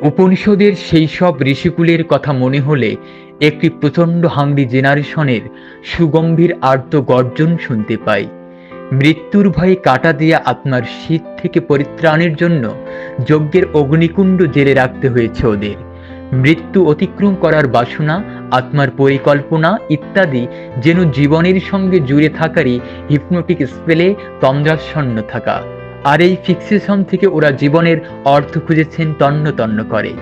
উপনিষদের সেই সব ঋষিকুলের কথা মনে হলে একটি প্রচণ্ড হাংরি জেনারেশনের সুগম্ভীর আর্ত গর্জন শুনতে পাই। মৃত্যুর ভয়ে কাটা দিয়া আত্মার শীত থেকে পরিত্রাণের জন্য যজ্ঞের অগ্নিকুণ্ড জেলে রাখতে হয়েছে ওদের। মৃত্যু অতিক্রম করার বাসনা, আত্মার পরিকল্পনা ইত্যাদি যেন জীবনের সঙ্গে জুড়ে থাকারই হিপনোটিক স্পেলে তন্দ্রাচ্ছন্ন থাকা। আর এই ফিক্সেশন থেকে ওরা জীবনের অর্থ খুঁজেছেন তন্ন তন্ন করে।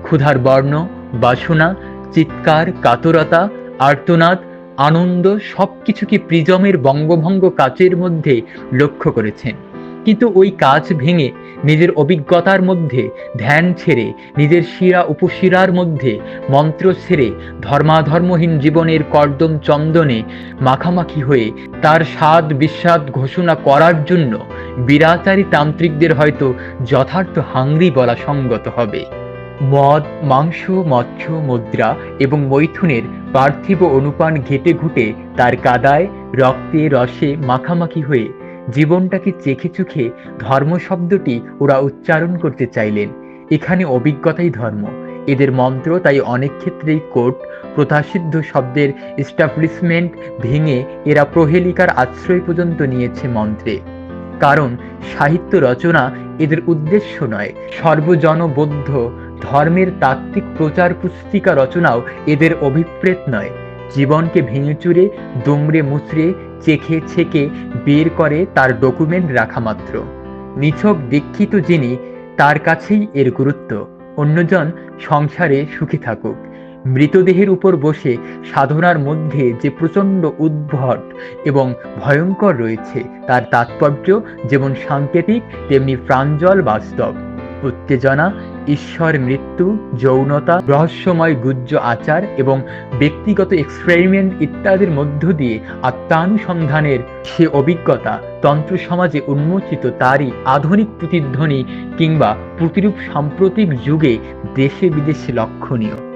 ক্ষুধার বর্ণ, বাসনা, চিৎকার, কাতরতা, আর্তনাদ, আনন্দ সবকিছুকে প্রিজমের বঙ্গভঙ্গ কাচের মধ্যে লক্ষ্য করেছেন। কিন্তু ওই কাচ ভেঙে নিজের অভিজ্ঞতার মধ্যে ধ্যান ছেড়ে, নিজের শিরা উপশিরার মধ্যে মন্ত্র ছেড়ে ধর্মাধর্মহীন জীবনের কর্দম চন্দনে মাখামাখি হয়ে তার স্বাদ বিস্বাদ ঘোষণা করার জন্য বিরাচারী তান্ত্রিকদের হয়তো যথার্থ হাংরি বলা সঙ্গত হবে। মদ, মাংস, মৎস্য, মুদ্রা এবং মৈথুনের পার্থিব অনুপান ঘেটে ঘুটে তার কাদায়, রক্তে, রসে মাখামাখি হয়ে জীবনটাকে চেখে চুখে ধর্ম শব্দটি ওরা উচ্চারণ করতে চাইলেন। এখানে অভিজ্ঞতাই ধর্ম। এদের মন্ত্র তাই অনেক ক্ষেত্রেই কোট প্রথাসিদ্ধ শব্দের এস্টাবলিশমেন্ট ভেঙে এরা প্রহেলিকার আশ্রয় পর্যন্ত নিয়েছে মন্ত্রে। কারণ সাহিত্য রচনা এদের উদ্দেশ্য নয়, সর্বজনবোধ্য ধর্মের তাত্ত্বিক প্রচার পুস্তিকা রচনাও এদের অভিপ্রেত নয়। জীবনকে ভেঙে চুরে, দুমড়ে মুচড়ে, চেখে ছেকে বের করে তার ডকুমেন্ট রাখা মাত্র। নিছক দীক্ষিত যিনি, তার কাছেই এর গুরুত্ব। অন্যজন সংসারে সুখী থাকুক। মৃতদেহের উপর বসে সাধনার মধ্যে যে প্রচণ্ড উদ্ভট এবং ভয়ঙ্কর রয়েছে তার তাৎপর্য যেমন সাংকেতিক তেমনি প্রাঞ্জল বাস্তব। উত্তেজনা, ঈশ্বর, মৃত্যু, যৌনতা, রহস্যময় গুহ্য আচার এবং ব্যক্তিগত এক্সপেরিমেন্ট ইত্যাদির মধ্য দিয়ে আত্মানুসন্ধানের সে অভিজ্ঞতা তন্ত্র সমাজে উন্মোচিত তারই আধুনিক প্রতিধ্বনি কিংবা প্রতিরূপ সাম্প্রতিক যুগে দেশে বিদেশে লক্ষণীয়।